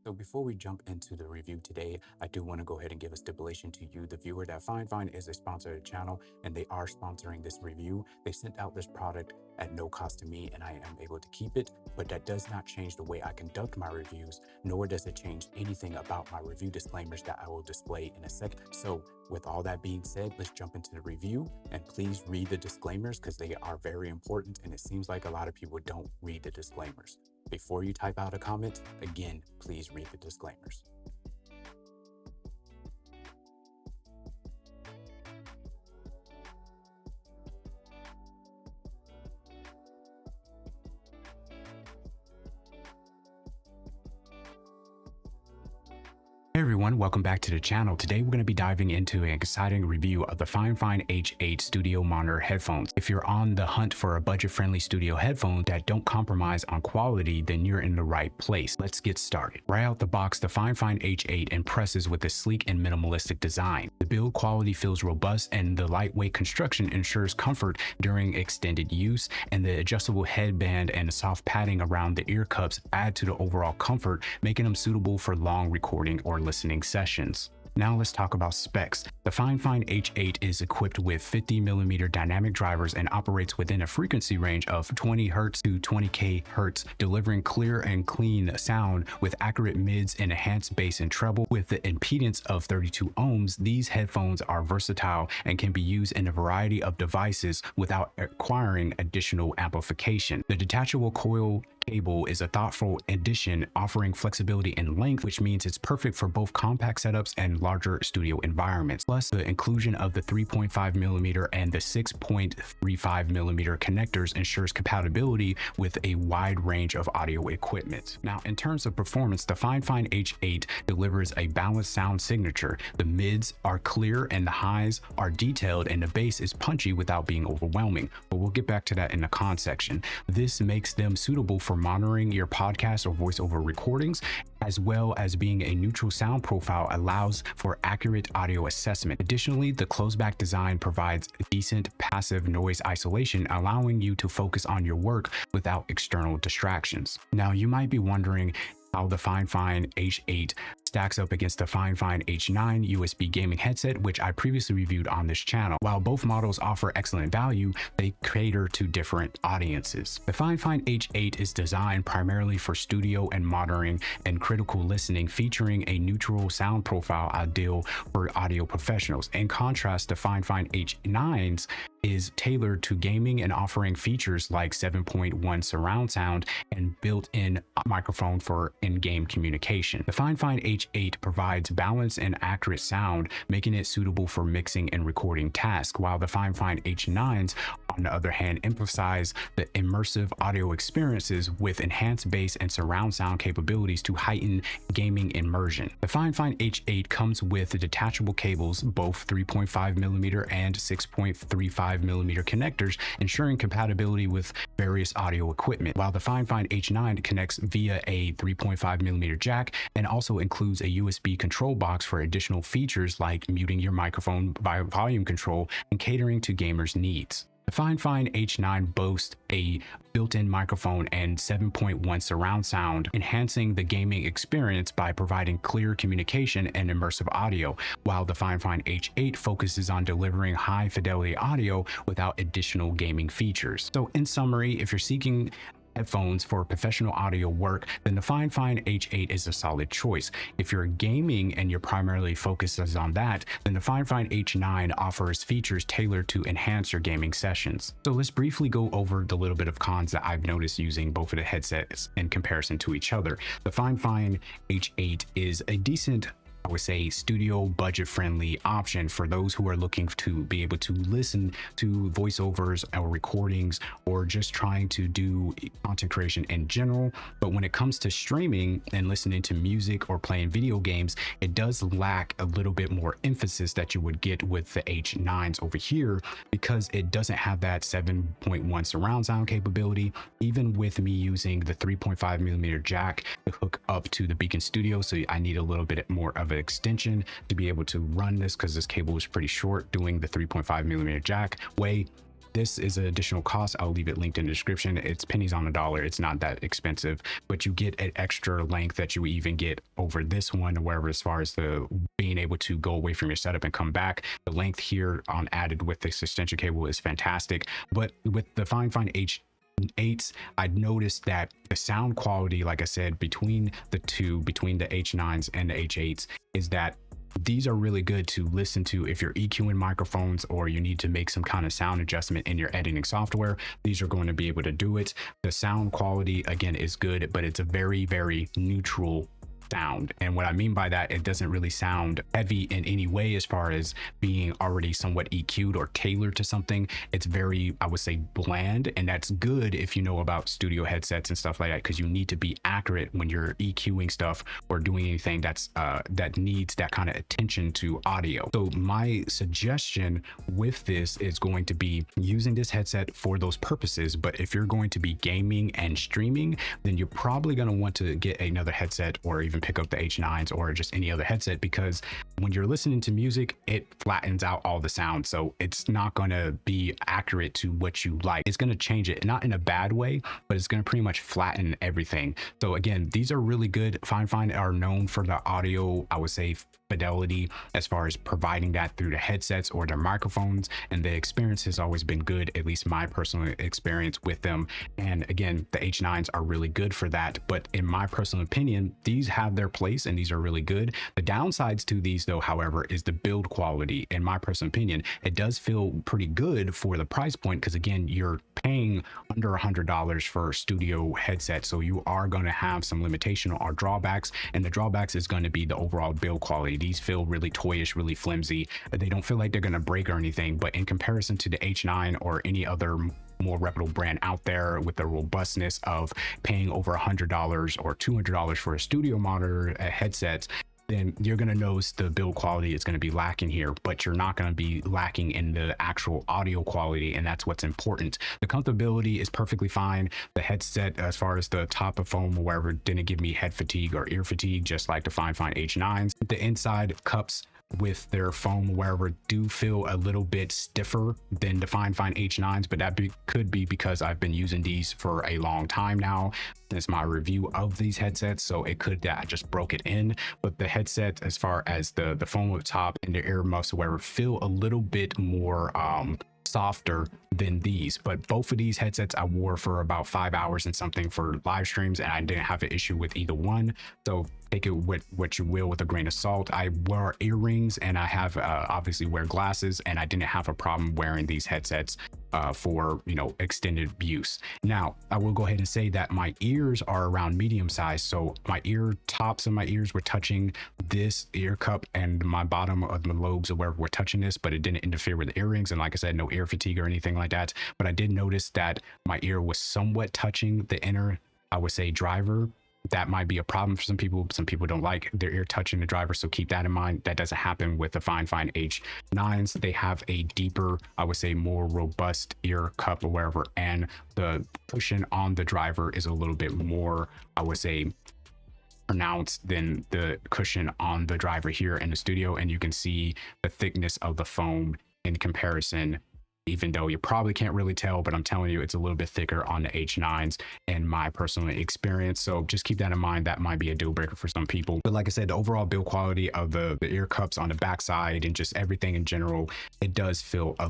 So before we jump into the review today, I do want to go ahead and give a stipulation to you, the viewer, that FIFINE is a sponsor of the channel and they are sponsoring this review. They sent out this product at no cost to me and I am able to keep it, but that does not change the way I conduct my reviews, nor does it change anything about my review disclaimers that I will display in a second. So with all that being said, let's jump into the review and please read the disclaimers because they are very important and it seems like a lot of people don't read the disclaimers. Before you type out a comment, again, please read the disclaimers. Hey everyone, welcome back to the channel. Today we're going to be diving into an exciting review of the FIFINE H8 studio monitor headphones. If you're on the hunt for a budget-friendly studio headphone that don't compromise on quality, then you're in the right place. Let's get started. Right out the box, the FIFINE H8 impresses with a sleek and minimalistic design. The build quality feels robust and the lightweight construction ensures comfort during extended use, and the adjustable headband and the soft padding around the ear cups add to the overall comfort, making them suitable for long recording or listening sessions. Now let's talk about specs. The FIFINE H8 is equipped with 50mm dynamic drivers and operates within a frequency range of 20 Hz to 20 kHz, delivering clear and clean sound with accurate mids and enhanced bass and treble. With the impedance of 32 ohms, these headphones are versatile and can be used in a variety of devices without requiring additional amplification. The detachable coil cable is a thoughtful addition, offering flexibility in length, which means it's perfect for both compact setups and larger studio environments. Plus, the inclusion of the 3.5mm and the 6.35mm connectors ensures compatibility with a wide range of audio equipment. Now, in terms of performance, the FIFINE H8 delivers a balanced sound signature. The mids are clear and the highs are detailed, and the bass is punchy without being overwhelming, but we'll get back to that in the con section. This makes them suitable for monitoring your podcast or voiceover recordings, as well as being a neutral sound profile allows for accurate audio assessment. Additionally, the closed-back design provides decent passive noise isolation, allowing you to focus on your work without external distractions. Now, you might be wondering how the FIFINE H8 stacks up against the FIFINE H9 USB gaming headset, which I previously reviewed on this channel. While both models offer excellent value, they cater to different audiences. The FIFINE H8 is designed primarily for studio and monitoring and critical listening, featuring a neutral sound profile ideal for audio professionals. In contrast, the FIFINE H9s is tailored to gaming and offering features like 7.1 surround sound and built-in microphone for in-game communication. The FIFINE H8 provides balanced and accurate sound, making it suitable for mixing and recording tasks, while the FIFINE H9s, on the other hand, emphasize the immersive audio experiences with enhanced bass and surround sound capabilities to heighten gaming immersion. The FIFINE H8 comes with detachable cables, both 3.5mm and 6.35mm connectors, ensuring compatibility with various audio equipment, while the FIFINE H9 connects via a 3.5mm jack and also includes a USB control box for additional features like muting your microphone via volume control and catering to gamers' needs. The FIFINE H9 boasts a built-in microphone and 7.1 surround sound, enhancing the gaming experience by providing clear communication and immersive audio, while the FIFINE H8 focuses on delivering high-fidelity audio without additional gaming features. So in summary, if you're seeking headphones for professional audio work, then the FIFINE H8 is a solid choice. If you're gaming and your primarily focus is on that, then the FIFINE H9 offers features tailored to enhance your gaming sessions. So let's briefly go over the little bit of cons that I've noticed using both of the headsets in comparison to each other. The FIFINE H8 is a decent, I would say, studio budget-friendly option for those who are looking to be able to listen to voiceovers or recordings or just trying to do content creation in general. But when it comes to streaming and listening to music or playing video games, it does lack a little bit more emphasis that you would get with the H9s over here, because it doesn't have that 7.1 surround sound capability, even with me using the 3.5mm jack to hook up to the Beacon Studio. So I need a little bit more of an extension to be able to run this, because this cable is pretty short doing the 3.5mm jack way. This is an additional cost. I'll leave it linked in the description. It's pennies on the dollar. It's not that expensive, but you get an extra length that you even get over this one, wherever, as far as the being able to go away from your setup and come back. The length here on added with this extension cable is fantastic. But with the FIFINE H8s, I noticed that the sound quality, like I said, between the two, between the H9s and the H8s, is that these are really good to listen to if you're EQing microphones or you need to make some kind of sound adjustment in your editing software. These are going to be able to do it. The sound quality, again, is good, but it's a very, very neutral sound. And what I mean by that, it doesn't really sound heavy in any way as far as being already somewhat EQ'd or tailored to something. It's very, I would say, bland, and that's good if you know about studio headsets and stuff like that, because you need to be accurate when you're EQing stuff or doing anything that's that needs that kind of attention to audio. So my suggestion with this is going to be using this headset for those purposes. But if you're going to be gaming and streaming, then you're probably going to want to get another headset, or even pick up the H9s or just any other headset, because when you're listening to music, it flattens out all the sound. So it's not going to be accurate to what you like. It's going to change it, not in a bad way, but it's going to pretty much flatten everything. So again, these are really good. FIFINE are known for the audio, I would say, fidelity as far as providing that through the headsets or their microphones, and the experience has always been good, at least my personal experience with them. And again, the H9s are really good for that, but in my personal opinion, these have their place and these are really good. The downsides to these though, however, is the build quality. In my personal opinion, it does feel pretty good for the price point, because again, you're paying under $100 for a studio headset, so you are going to have some limitation or drawbacks, and the drawbacks is going to be the overall build quality. These feel really toyish, really flimsy. They don't feel like they're going to break or anything, but in comparison to the H9 or any other more reputable brand out there with the robustness of paying over $100 or $200 for a studio monitor headset, then you're going to notice the build quality is going to be lacking here, but you're not going to be lacking in the actual audio quality, and that's what's important. The comfortability is perfectly fine. The headset, as far as the top of foam or wherever, didn't give me head fatigue or ear fatigue, just like the FIFINE H9s. The inside cups with their foam wherever do feel a little bit stiffer than the FIFINE H9s, but that could be because I've been using these for a long time now. It's my review of these headsets, so it could that I just broke it in. But the headset, as far as the foam up top and the ear muffs, wherever, feel a little bit more softer than these. But both of these headsets I wore for about 5 hours and something for live streams, and I didn't have an issue with either one. So take it with what you will with a grain of salt. I wear earrings and I have obviously wear glasses, and I didn't have a problem wearing these headsets for, you know, extended use. Now I will go ahead and say that my ears are around medium size, so my ear tops of my ears were touching this ear cup, and my bottom of the lobes or wherever were touching this, but it didn't interfere with the earrings. And like I said, no ear fatigue or anything like that. But I did notice that my ear was somewhat touching the inner, I would say, driver. That might be a problem for some people. Some people don't like their ear touching the driver, so keep that in mind. That doesn't happen with the FIFINE H9s. They have a deeper, I would say, more robust ear cup or wherever, and the cushion on the driver is a little bit more, I would say, pronounced than the cushion on the driver here in the studio. And you can see the thickness of the foam in comparison, even though you probably can't really tell, but I'm telling you, it's a little bit thicker on the H9s in my personal experience. So just keep that in mind. That might be a deal breaker for some people. But like I said, the overall build quality of the ear cups on the backside and just everything in general, it does feel a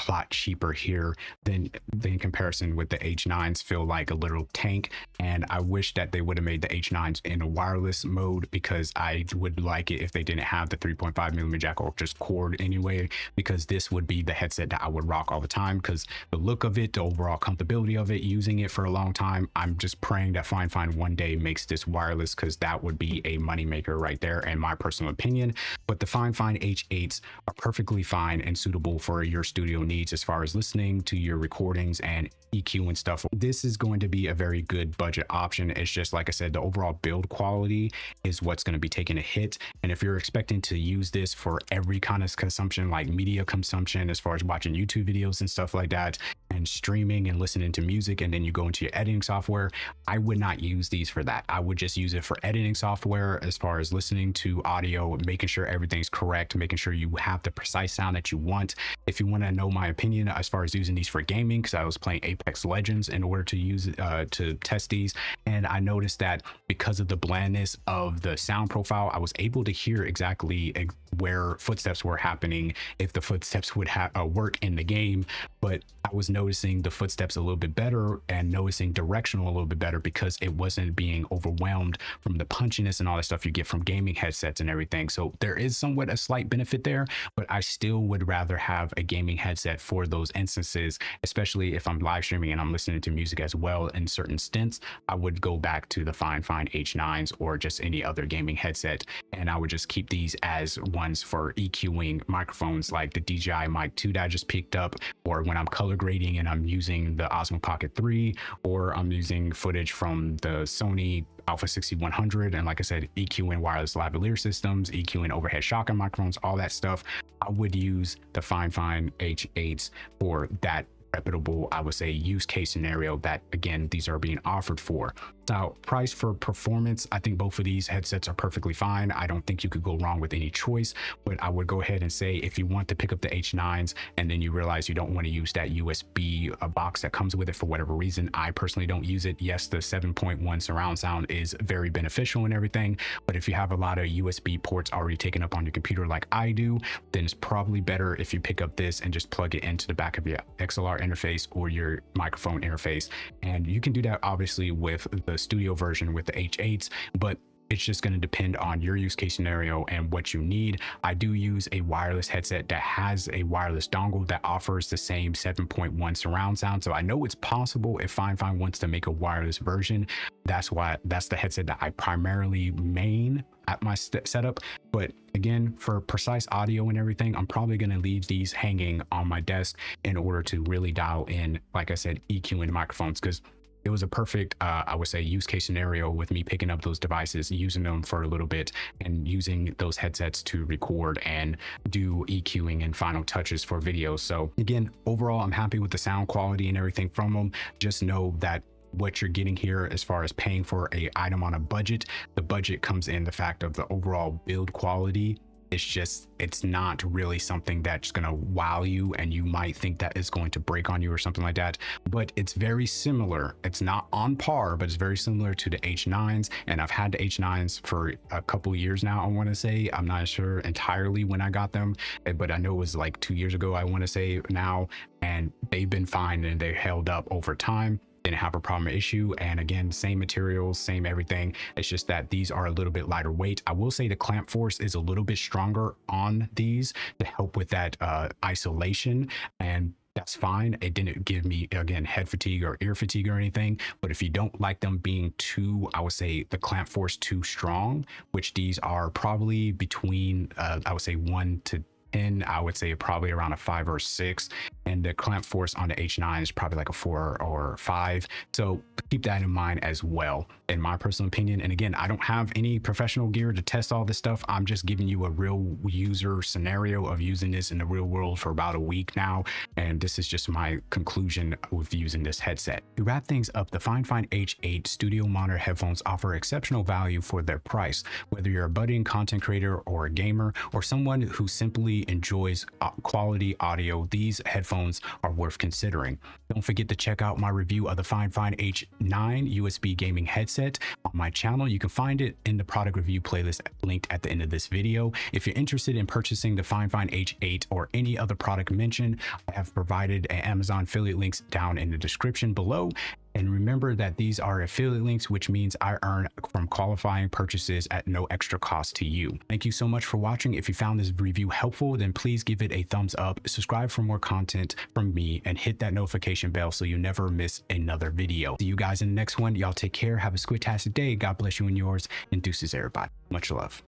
lot cheaper here than in comparison with the H9s. Feel like a little tank, and I wish that they would have made the H9s in a wireless mode, because I would like it if they didn't have the 3.5mm jack or just cord anyway, because this would be the headset that I would rock all the time, because the look of it, the overall comfortability of it, using it for a long time. I'm just praying that FIFINE one day makes this wireless, because that would be a moneymaker right there in my personal opinion. But the FIFINE H8s are perfectly fine and suitable for your studio needs as far as listening to your recordings and EQ and stuff. This is going to be a very good budget option. It's just, like I said, the overall build quality is what's going to be taking a hit. And if you're expecting to use this for every kind of consumption, like media consumption, as far as watching YouTube videos and stuff like that, and streaming and listening to music, and then you go into your editing software, I would not use these for that. I would just use it for editing software as far as listening to audio, making sure everything's correct, making sure you have the precise sound that you want. If you want to know my opinion as far as using these for gaming, because I was playing Apex Legends in order to use to test these, and I noticed that because of the blandness of the sound profile, I was able to hear exactly where footsteps were happening, if the footsteps would work in the game. But I was noticing the footsteps a little bit better and noticing directional a little bit better because it wasn't being overwhelmed from the punchiness and all that stuff you get from gaming headsets and everything. So there is somewhat a slight benefit there, but I still would rather have a gaming headset for those instances, especially if I'm live streaming and I'm listening to music as well. In certain stints, I would go back to the FIFINE H8s or just any other gaming headset, and I would just keep these as ones for EQing microphones like the DJI Mic 2 that I just picked up, or when I'm color grading and I'm using the Osmo Pocket 3, or I'm using footage from the Sony Alpha 6100, and like I said, EQing wireless lavalier systems, EQing overhead shotgun microphones, all that stuff. I would use the FIFINE H8s for that reputable, I would say, use case scenario that, again, these are being offered for. Now, price for performance, I think both of these headsets are perfectly fine. I don't think you could go wrong with any choice, but I would go ahead and say if you want to pick up the H9s and then you realize you don't want to use that USB box that comes with it for whatever reason, I personally don't use it. Yes, the 7.1 surround sound is very beneficial and everything, but if you have a lot of USB ports already taken up on your computer like I do, then it's probably better if you pick up this and just plug it into the back of your XLR interface or your microphone interface. And you can do that obviously with the studio version with the H8s, but it's just going to depend on your use case scenario and what you need. I do use a wireless headset that has a wireless dongle that offers the same 7.1 surround sound. So I know it's possible if FIFINE wants to make a wireless version. That's the headset that I primarily main at my setup. But again, for precise audio and everything, I'm probably going to leave these hanging on my desk in order to really dial in, like I said, EQing microphones, because it was a perfect, I would say, use case scenario with me picking up those devices, using them for a little bit, and using those headsets to record and do EQing and final touches for videos. So again, overall, I'm happy with the sound quality and everything from them. Just know that what you're getting here as far as paying for a item on a budget, the budget comes in the fact of the overall build quality. It's not really something that's going to wow you and you might think that it's going to break on you or something like that, but it's very similar. It's not on par, but it's very similar to the H9s, and I've had the H9s for a couple years now. I want to say, I'm not sure entirely when I got them, but I know it was like 2 years ago, I want to say now, and they've been fine and they held up over time. Didn't have a problem or issue. And again, same materials, same everything. It's just that these are a little bit lighter weight. I will say the clamp force is a little bit stronger on these to help with that isolation, and that's fine. It didn't give me, again, head fatigue or ear fatigue or anything. But if you don't like them being too, I would say the clamp force too strong, which these are probably between I would say 1 to 10, I would say probably around a 5 or 6, and the clamp force on the H9 is probably like a 4 or 5. So keep that in mind as well, in my personal opinion. And again, I don't have any professional gear to test all this stuff. I'm just giving you a real user scenario of using this in the real world for about a week now, and this is just my conclusion with using this headset. To wrap things up, the FIFINE H8 studio monitor headphones offer exceptional value for their price. Whether you're a budding content creator or a gamer or someone who simply enjoys quality audio, these headphones are worth considering. Don't forget to check out my review of the FIFINE H9 USB gaming headset on my channel. You can find it in the product review playlist linked at the end of this video. If you're interested in purchasing the FIFINE H8 or any other product mentioned, I have provided Amazon affiliate links down in the description below. And remember that these are affiliate links, which means I earn from qualifying purchases at no extra cost to you. Thank you so much for watching. If you found this review helpful, then please give it a thumbs up, subscribe for more content from me, and hit that notification bell so you never miss another video. See you guys in the next one. Y'all take care. Have a squid-tastic day. God bless you and yours, and deuces everybody. Much love.